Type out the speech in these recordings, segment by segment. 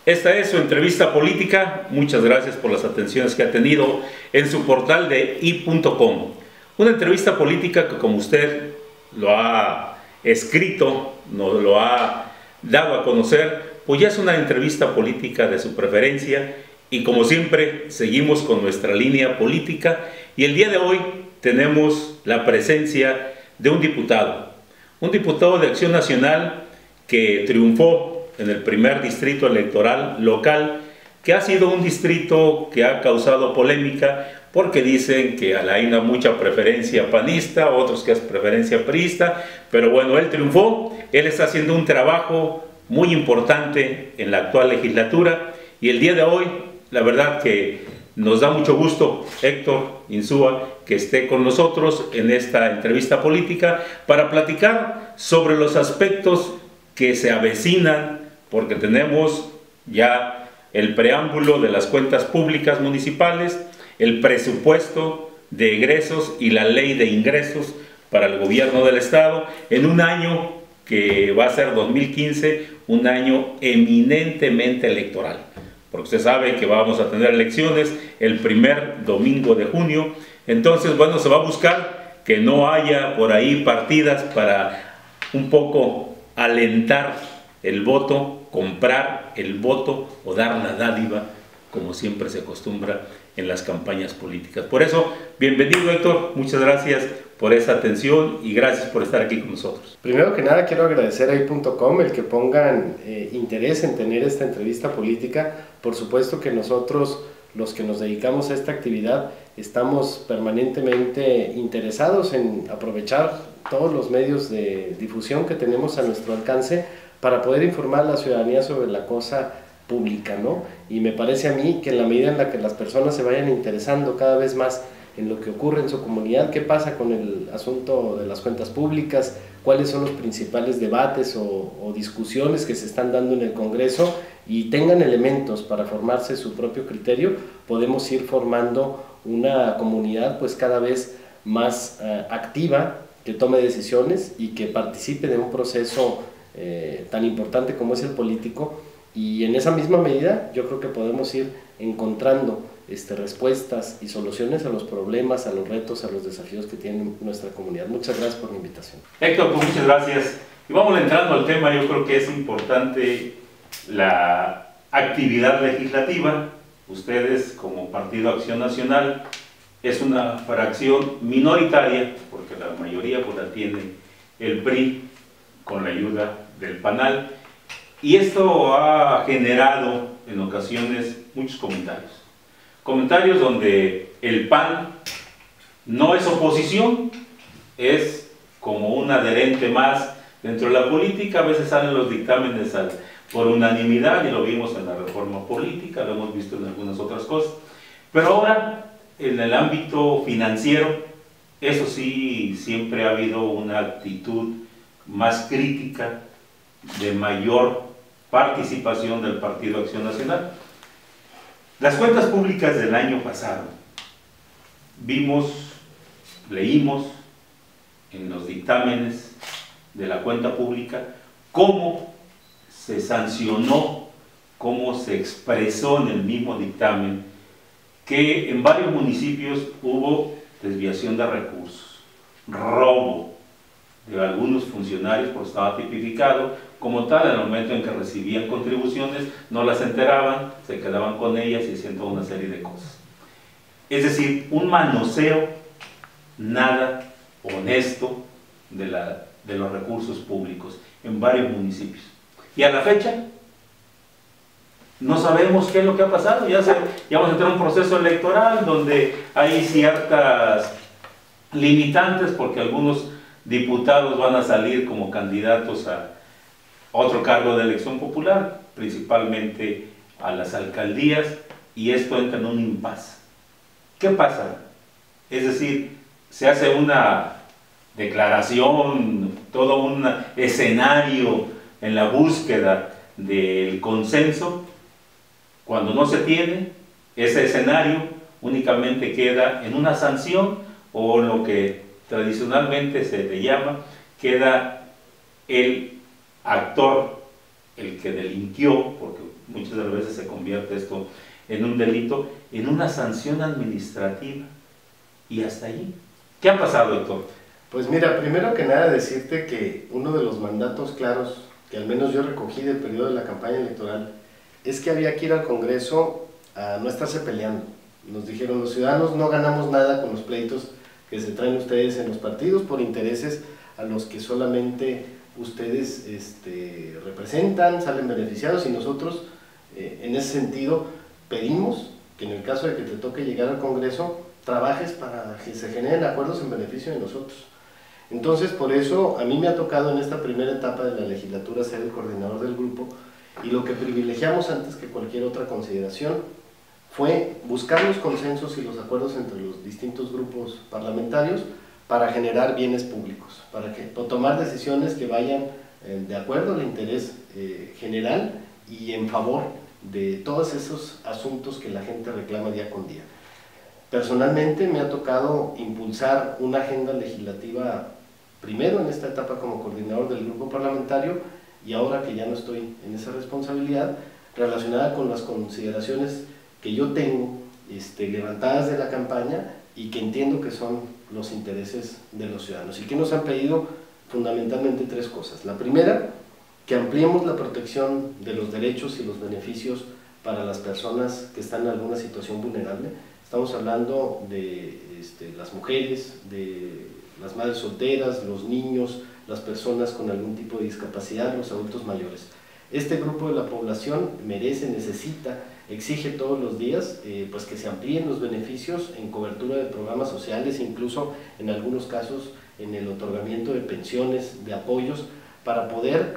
Esta es su entrevista política. Muchas gracias por las atenciones que ha tenido en su portal de i.com. Una entrevista política que, como usted lo ha escrito, nos lo ha dado a conocer, pues ya es una entrevista política de su preferencia, y como siempre seguimos con nuestra línea política, y el día de hoy tenemos la presencia de un diputado de Acción Nacional que triunfó en el primer distrito electoral local, que ha sido un distrito que ha causado polémica porque dicen que hay mucha preferencia panista, otros que es preferencia priista, pero bueno, él triunfó. Él está haciendo un trabajo muy importante en la actual legislatura, y el día de hoy, la verdad que nos da mucho gusto, Héctor Insúa, que esté con nosotros en esta entrevista política para platicar sobre los aspectos que se avecinan, porque tenemos ya el preámbulo de las cuentas públicas municipales, el presupuesto de egresos y la ley de ingresos para el gobierno del estado, en un año que va a ser 2015, un año eminentemente electoral, porque usted sabe que vamos a tener elecciones el primer domingo de junio. Entonces, bueno, se va a buscar que no haya por ahí partidas para un poco alentar el voto, comprar el voto o dar la dádiva, como siempre se acostumbra en las campañas políticas. Por eso, bienvenido, Héctor, muchas gracias por esa atención y gracias por estar aquí con nosotros. Primero que nada quiero agradecer a i.com el que pongan interés en tener esta entrevista política. Por supuesto que nosotros, los que nos dedicamos a esta actividad, estamos permanentemente interesados en aprovechar todos los medios de difusión que tenemos a nuestro alcance para poder informar a la ciudadanía sobre la cosa pública, ¿no? Y me parece a mí que en la medida en la que las personas se vayan interesando cada vez más en lo que ocurre en su comunidad, qué pasa con el asunto de las cuentas públicas, cuáles son los principales debates o discusiones que se están dando en el Congreso, y tengan elementos para formarse su propio criterio, podemos ir formando una comunidad pues cada vez más activa, que tome decisiones y que participe de un proceso tan importante como es el político. Y en esa misma medida yo creo que podemos ir encontrando respuestas y soluciones a los problemas, a los retos, a los desafíos que tiene nuestra comunidad. Muchas gracias por la invitación. Héctor, pues muchas gracias. Y vamos entrando al tema. Yo creo que es importante la actividad legislativa. Ustedes, como Partido Acción Nacional, es una fracción minoritaria, porque la mayoría pues la tiene el PRI con la ayuda del PANAL, y esto ha generado en ocasiones muchos comentarios donde el PAN no es oposición, es como un adherente más dentro de la política. A veces salen los dictámenes por unanimidad, y lo vimos en la reforma política, lo hemos visto en algunas otras cosas, pero ahora en el ámbito financiero, eso sí, siempre ha habido una actitud más crítica, de mayor participación del Partido Acción Nacional. Las cuentas públicas del año pasado, leímos en los dictámenes de la cuenta pública cómo se sancionó, cómo se expresó en el mismo dictamen que en varios municipios hubo desviación de recursos, robo de algunos funcionarios, porque estaba tipificado como tal. En el momento en que recibían contribuciones no las enteraban, se quedaban con ellas y hacían toda una serie de cosas. Es decir, un manoseo nada honesto de los recursos públicos en varios municipios. Y a la fecha no sabemos qué es lo que ha pasado. Ya vamos a entrar en un proceso electoral donde hay ciertas limitantes, porque algunos diputados van a salir como candidatos a otro cargo de elección popular, principalmente a las alcaldías, y esto entra en un impasse. ¿Qué pasa? Es decir, se hace una declaración, todo un escenario en la búsqueda del consenso. Cuando no se tiene ese escenario, únicamente queda en una sanción, o lo que tradicionalmente se le llama, queda el actor, el que delinquió, porque muchas de las veces se convierte esto en un delito, en una sanción administrativa, y hasta allí. ¿Qué ha pasado, Héctor? Pues mira, primero que nada decirte que uno de los mandatos claros que al menos yo recogí del periodo de la campaña electoral es que había que ir al Congreso a no estarse peleando. Nos dijeron, los ciudadanos no ganamos nada con los pleitos que se traen ustedes en los partidos por intereses a los que solamente ustedes representan, salen beneficiados, y nosotros en ese sentido pedimos que en el caso de que te toque llegar al Congreso, trabajes para que se generen acuerdos en beneficio de nosotros. Entonces, por eso a mí me ha tocado en esta primera etapa de la legislatura ser el coordinador del grupo, y lo que privilegiamos antes que cualquier otra consideración fue buscar los consensos y los acuerdos entre los distintos grupos parlamentarios para generar bienes públicos, para tomar decisiones que vayan de acuerdo al interés general y en favor de todos esos asuntos que la gente reclama día con día. Personalmente me ha tocado impulsar una agenda legislativa, primero en esta etapa como coordinador del grupo parlamentario, y ahora que ya no estoy en esa responsabilidad, relacionada con las consideraciones que yo tengo levantadas de la campaña y que entiendo que son los intereses de los ciudadanos, y que nos han pedido fundamentalmente tres cosas. La primera, que ampliemos la protección de los derechos y los beneficios para las personas que están en alguna situación vulnerable. Estamos hablando de las mujeres, de las madres solteras, los niños, las personas con algún tipo de discapacidad, los adultos mayores. Este grupo de la población merece, necesita, exige todos los días pues que se amplíen los beneficios en cobertura de programas sociales, incluso en algunos casos en el otorgamiento de pensiones, de apoyos, para poder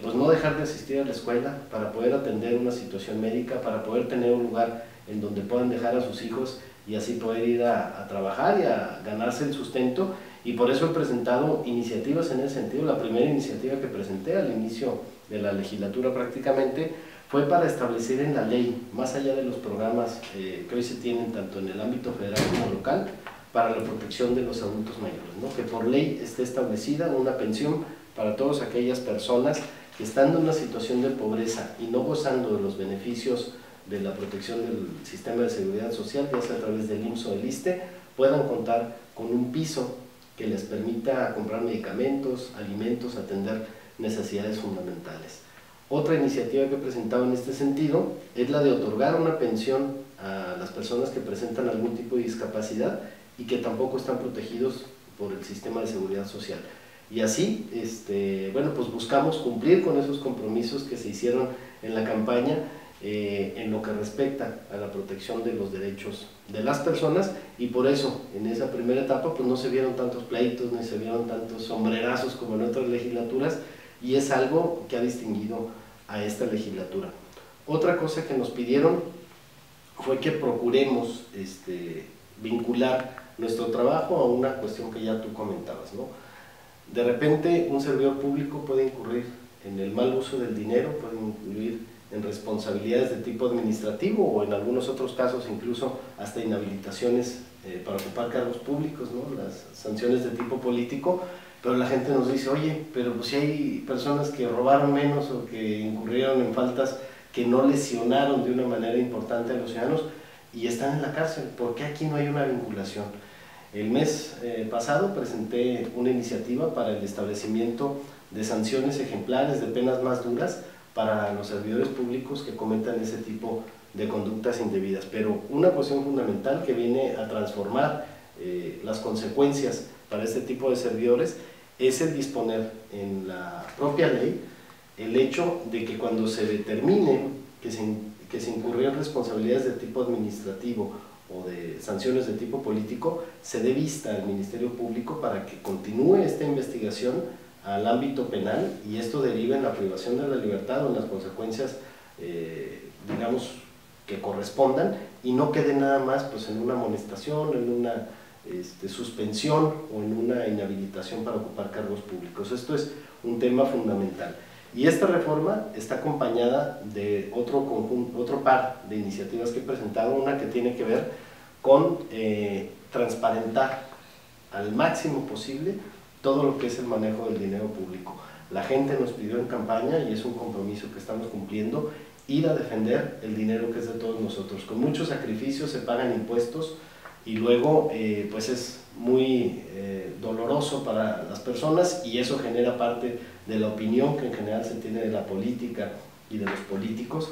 pues no dejar de asistir a la escuela, para poder atender una situación médica, para poder tener un lugar en donde puedan dejar a sus hijos y así poder ir a trabajar y a ganarse el sustento. Y por eso he presentado iniciativas en ese sentido. La primera iniciativa que presenté al inicio de la legislatura prácticamente fue para establecer en la ley, más allá de los programas que hoy se tienen tanto en el ámbito federal como local, para la protección de los adultos mayores, ¿no? Que por ley esté establecida una pensión para todas aquellas personas que, estando en una situación de pobreza y no gozando de los beneficios de la protección del sistema de seguridad social, ya sea a través del IMSS o del ISSSTE, puedan contar con un piso que les permita comprar medicamentos, alimentos, atender necesidades fundamentales. Otra iniciativa que he presentado en este sentido es la de otorgar una pensión a las personas que presentan algún tipo de discapacidad y que tampoco están protegidos por el sistema de seguridad social. Y así, bueno, pues buscamos cumplir con esos compromisos que se hicieron en la campaña en lo que respecta a la protección de los derechos de las personas, y por eso en esa primera etapa pues no se vieron tantos pleitos ni se vieron tantos sombrerazos como en otras legislaturas, y es algo que ha distinguido a esta legislatura. Otra cosa que nos pidieron fue que procuremos vincular nuestro trabajo a una cuestión que ya tú comentabas, ¿no? De repente un servidor público puede incurrir en el mal uso del dinero, puede incluir en responsabilidades de tipo administrativo o en algunos otros casos incluso hasta inhabilitaciones para ocupar cargos públicos, ¿no? Las sanciones de tipo político, pero la gente nos dice, oye, pero pues si hay personas que robaron menos o que incurrieron en faltas que no lesionaron de una manera importante a los ciudadanos y están en la cárcel, ¿por qué aquí no hay una vinculación? El mes pasado presenté una iniciativa para el establecimiento de sanciones ejemplares, de penas más duras para los servidores públicos que cometan ese tipo de conductas indebidas. Pero una cuestión fundamental que viene a transformar las consecuencias para este tipo de servidores es el disponer en la propia ley el hecho de que cuando se determine que se incurrió en responsabilidades de tipo administrativo o de sanciones de tipo político, se dé vista al Ministerio Público para que continúe esta investigación al ámbito penal y esto deriva en la privación de la libertad o en las consecuencias, digamos, que correspondan, y no quede nada más pues, en una amonestación, en una suspensión o en una inhabilitación para ocupar cargos públicos. Esto es un tema fundamental. Y esta reforma está acompañada de otro par de iniciativas que he presentado, una que tiene que ver con transparentar al máximo posible todo lo que es el manejo del dinero público. La gente nos pidió en campaña, y es un compromiso que estamos cumpliendo, ir a defender el dinero que es de todos nosotros. Con muchos sacrificios se pagan impuestos y luego pues es muy doloroso para las personas, y eso genera parte de la opinión que en general se tiene de la política y de los políticos,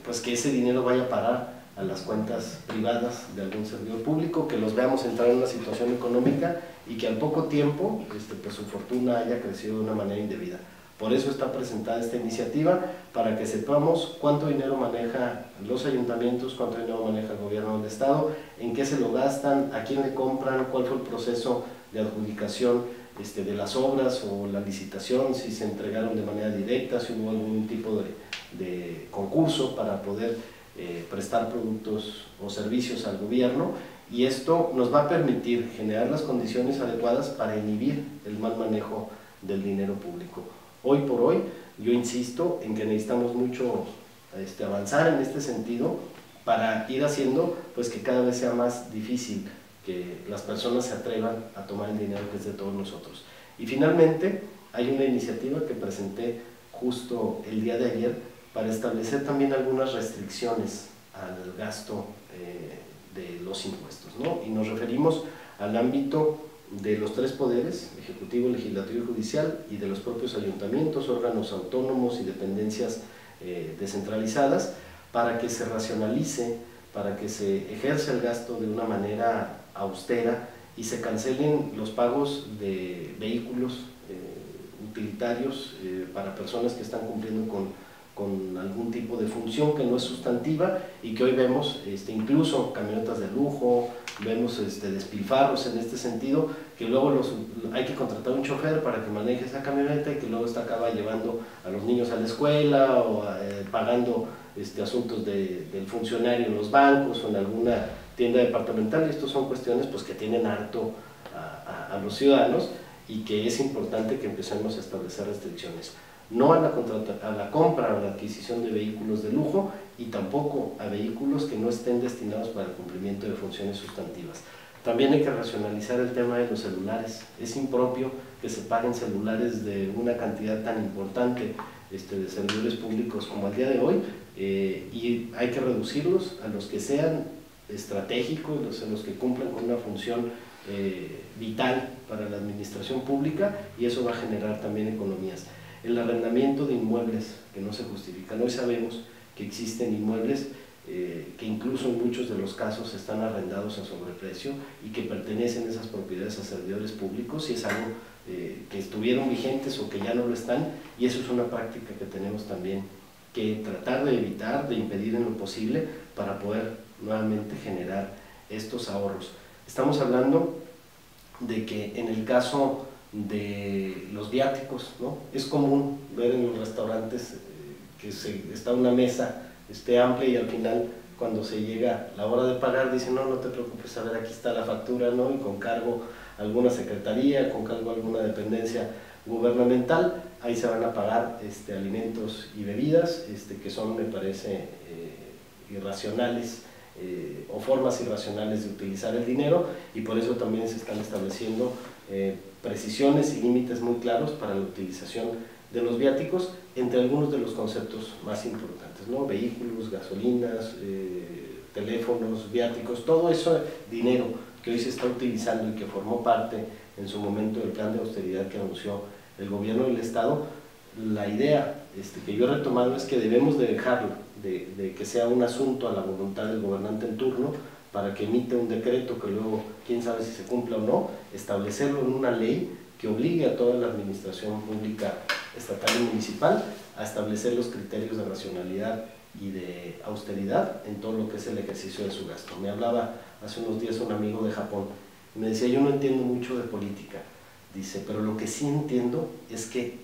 pues que ese dinero vaya a parar a las cuentas privadas de algún servidor público, que los veamos entrar en una situación económica y que al poco tiempo pues su fortuna haya crecido de una manera indebida. Por eso está presentada esta iniciativa, para que sepamos cuánto dinero maneja los ayuntamientos, cuánto dinero maneja el gobierno del estado, en qué se lo gastan, a quién le compran, cuál fue el proceso de adjudicación de las obras o la licitación, si se entregaron de manera directa, si hubo algún tipo de concurso para poder prestar productos o servicios al gobierno, y esto nos va a permitir generar las condiciones adecuadas para inhibir el mal manejo del dinero público. Hoy por hoy, yo insisto en que necesitamos mucho avanzar en este sentido para ir haciendo pues que cada vez sea más difícil que las personas se atrevan a tomar el dinero que es de todos nosotros. Y finalmente, hay una iniciativa que presenté justo el día de ayer para establecer también algunas restricciones al gasto de los impuestos, ¿no? Y nos referimos al ámbito de los tres poderes, ejecutivo, legislativo y judicial, y de los propios ayuntamientos, órganos autónomos y dependencias descentralizadas, para que se racionalice, para que se ejerza el gasto de una manera austera y se cancelen los pagos de vehículos utilitarios para personas que están cumpliendo con algún tipo de función que no es sustantiva, y que hoy vemos incluso camionetas de lujo, vemos despilfarros en este sentido, que luego hay que contratar un chofer para que maneje esa camioneta y que luego acaba llevando a los niños a la escuela o pagando asuntos del funcionario en los bancos o en alguna tienda departamental. Y estas son cuestiones pues, que tienen harto a los ciudadanos, y que es importante que empecemos a establecer restricciones. No a la compra o la adquisición de vehículos de lujo, y tampoco a vehículos que no estén destinados para el cumplimiento de funciones sustantivas. También hay que racionalizar el tema de los celulares. Es impropio que se paguen celulares de una cantidad tan importante de servidores públicos como al día de hoy, y hay que reducirlos a los que sean estratégicos, a los que cumplan con una función vital para la administración pública, y eso va a generar también economías. El arrendamiento de inmuebles que no se justifican. Hoy sabemos que existen inmuebles que incluso en muchos de los casos están arrendados a sobreprecio y que pertenecen esas propiedades a servidores públicos, y es algo que estuvieron vigentes o que ya no lo están, y eso es una práctica que tenemos también que tratar de evitar, de impedir en lo posible, para poder nuevamente generar estos ahorros. Estamos hablando de que en el caso de los viáticos, ¿no? Es común ver en los restaurantes que está una mesa amplia, y al final cuando se llega la hora de pagar dicen no te preocupes, a ver, aquí está la factura, ¿no? Y con cargo a alguna secretaría, con cargo a alguna dependencia gubernamental, ahí se van a pagar alimentos y bebidas que son, me parece, irracionales, o formas irracionales de utilizar el dinero, y por eso también se están estableciendo precisiones y límites muy claros para la utilización de los viáticos, entre algunos de los conceptos más importantes, ¿no? Vehículos, gasolinas, teléfonos, viáticos, todo eso dinero que hoy se está utilizando y que formó parte en su momento del plan de austeridad que anunció el gobierno del estado. La idea que yo he retomado es que debemos de dejarlo, de que sea un asunto a la voluntad del gobernante en turno, para que emite un decreto que luego, quién sabe si se cumpla o no, establecerlo en una ley que obligue a toda la administración pública estatal y municipal a establecer los criterios de racionalidad y de austeridad en todo lo que es el ejercicio de su gasto. Me hablaba hace unos días un amigo de Japón y me decía, yo no entiendo mucho de política, dice, pero lo que sí entiendo es que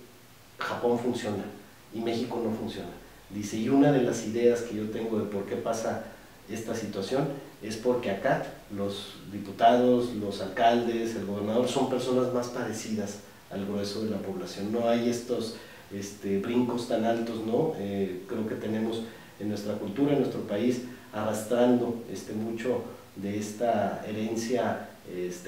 Japón funciona y México no funciona. Dice, y una de las ideas que yo tengo de por qué pasa esta situación es porque acá los diputados, los alcaldes, el gobernador son personas más parecidas al grueso de la población. No hay estos brincos tan altos, ¿no? Creo que tenemos en nuestra cultura, en nuestro país, arrastrando mucho de esta herencia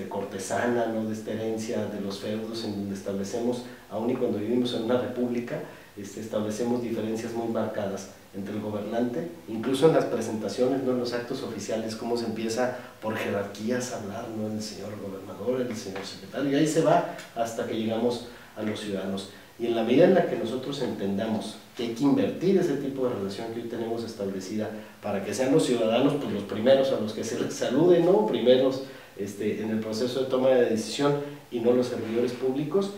cortesana, ¿no? De esta herencia de los feudos, en donde establecemos, aun y cuando vivimos en una república, establecemos diferencias muy marcadas entre el gobernante, incluso en las presentaciones, ¿no? En los actos oficiales, cómo se empieza por jerarquías a hablar, ¿no? El señor gobernador, el señor secretario, y ahí se va hasta que llegamos a los ciudadanos. Y en la medida en la que nosotros entendamos que hay que invertir ese tipo de relación que hoy tenemos establecida para que sean los ciudadanos pues los primeros a los que se les salude, ¿no? Primeros en el proceso de toma de decisión y no los servidores públicos,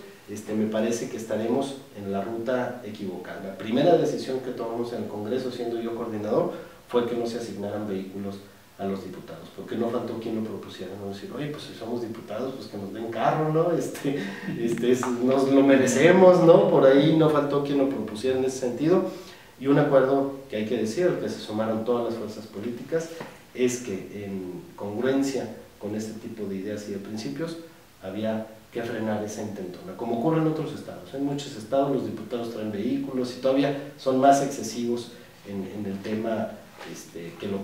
me parece que estaremos en la ruta equivocada. La primera decisión que tomamos en el Congreso, siendo yo coordinador, fue que no se asignaran vehículos a los diputados, porque no faltó quien lo propusiera, no decir, oye, pues si somos diputados, pues que nos den carro, ¿no? Nos lo merecemos, ¿no? Por ahí no faltó quien lo propusiera en ese sentido, y un acuerdo que hay que decir, al que se sumaron todas las fuerzas políticas, es que en congruencia con este tipo de ideas y de principios, había que frenar esa intentona, como ocurre en otros estados. En muchos estados los diputados traen vehículos y todavía son más excesivos en el tema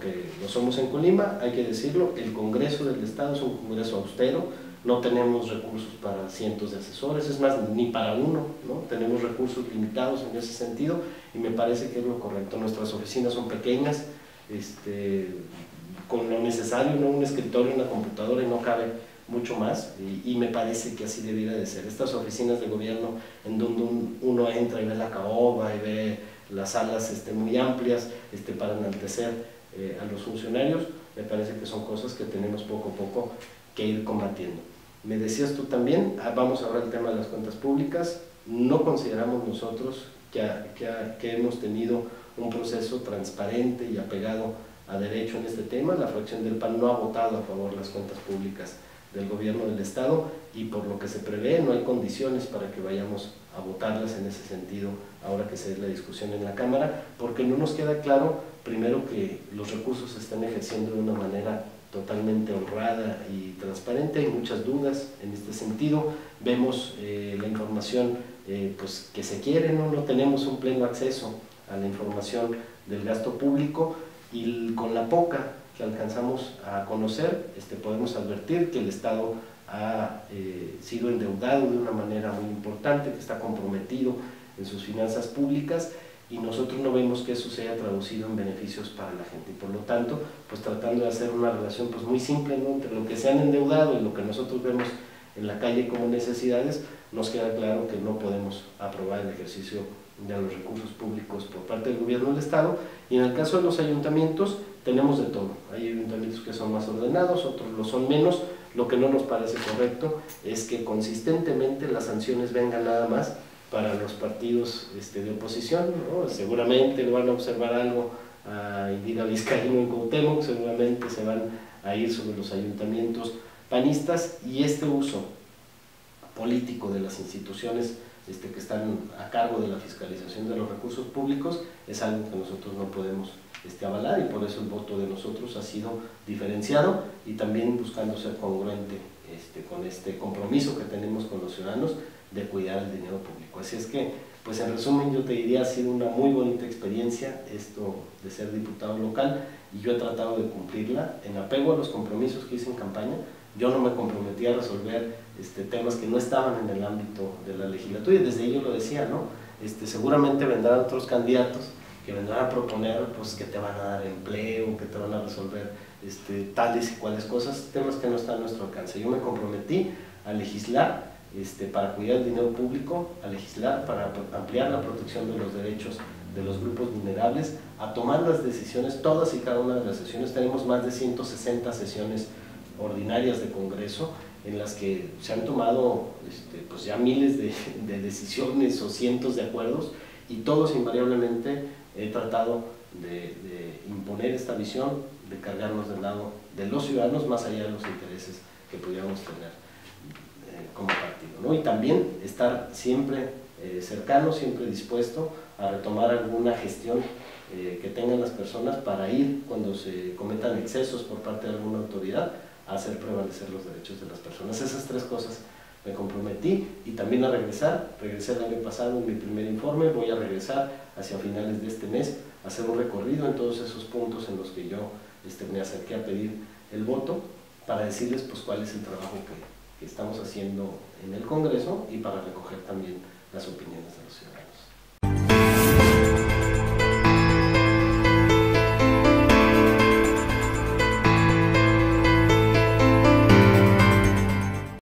que lo somos en Colima. Hay que decirlo, el Congreso del Estado es un Congreso austero, no tenemos recursos para cientos de asesores, es más, ni para uno, ¿no? Tenemos recursos limitados en ese sentido y me parece que es lo correcto. Nuestras oficinas son pequeñas, con lo necesario, ¿no? Un escritorio, una computadora y no cabe mucho más, y me parece que así debiera de ser. Estas oficinas de gobierno en donde uno entra y ve la caoba y ve las salas muy amplias para enaltecer a los funcionarios, me parece que son cosas que tenemos poco a poco que ir combatiendo. Me decías tú también, vamos ahora al tema de las cuentas públicas. No consideramos nosotros que hemos tenido un proceso transparente y apegado a derecho en este tema. La fracción del PAN no ha votado a favor de las cuentas públicas del gobierno del Estado y por lo que se prevé no hay condiciones para que vayamos a votarlas en ese sentido ahora que se dé la discusión en la Cámara, porque no nos queda claro, primero, que los recursos se están ejerciendo de una manera totalmente honrada y transparente. Hay muchas dudas en este sentido. Vemos la información pues que se quiere, ¿no? No tenemos un pleno acceso a la información del gasto público, y con la poca que alcanzamos a conocer, podemos advertir que el Estado ha sido endeudado de una manera muy importante, que está comprometido en sus finanzas públicas, y nosotros no vemos que eso se haya traducido en beneficios para la gente, y por lo tanto, pues tratando de hacer una relación pues muy simple, ¿no? Entre lo que se han endeudado y lo que nosotros vemos en la calle como necesidades, nos queda claro que no podemos aprobar el ejercicio de los recursos públicos por parte del gobierno del Estado. Y en el caso de los ayuntamientos tenemos de todo. Hay ayuntamientos que son más ordenados, otros lo son menos. Lo que no nos parece correcto es que consistentemente las sanciones vengan nada más para los partidos de oposición, ¿no? Seguramente van a observar algo a Indira Vizcaíno en Cuauhtémoc, seguramente se van a ir sobre los ayuntamientos panistas, y este uso político de las instituciones que están a cargo de la fiscalización de los recursos públicos es algo que nosotros no podemos avalar, y por eso el voto de nosotros ha sido diferenciado y también buscando ser congruente con este compromiso que tenemos con los ciudadanos de cuidar el dinero público. Así es que, pues en resumen, yo te diría, ha sido una muy bonita experiencia esto de ser diputado local, y yo he tratado de cumplirla en apego a los compromisos que hice en campaña. Yo no me comprometí a resolver temas que no estaban en el ámbito de la legislatura, y desde ello lo decía, ¿no? Seguramente vendrán otros candidatos que vendrán a proponer pues, que te van a dar empleo, que te van a resolver tales y cuales cosas, temas que no están a nuestro alcance. Yo me comprometí a legislar para cuidar el dinero público, a legislar para ampliar la protección de los derechos de los grupos vulnerables, a tomar las decisiones, todas y cada una de las sesiones. Tenemos más de 160 sesiones ordinarias de Congreso en las que se han tomado pues ya miles de decisiones o cientos de acuerdos, y todos invariablemente he tratado de imponer esta visión, de cargarnos del lado de los ciudadanos más allá de los intereses que pudiéramos tener como partido, ¿no? Y también estar siempre cercano, siempre dispuesto a retomar alguna gestión que tengan las personas para ir, cuando se cometan excesos por parte de alguna autoridad, a hacer prevalecer los derechos de las personas. Esas tres cosas me comprometí, y también a regresé el año pasado en mi primer informe, voy a regresar hacia finales de este mes, a hacer un recorrido en todos esos puntos en los que yo me acerqué a pedir el voto, para decirles pues cuál es el trabajo que estamos haciendo en el Congreso, y para recoger también las opiniones de los ciudadanos.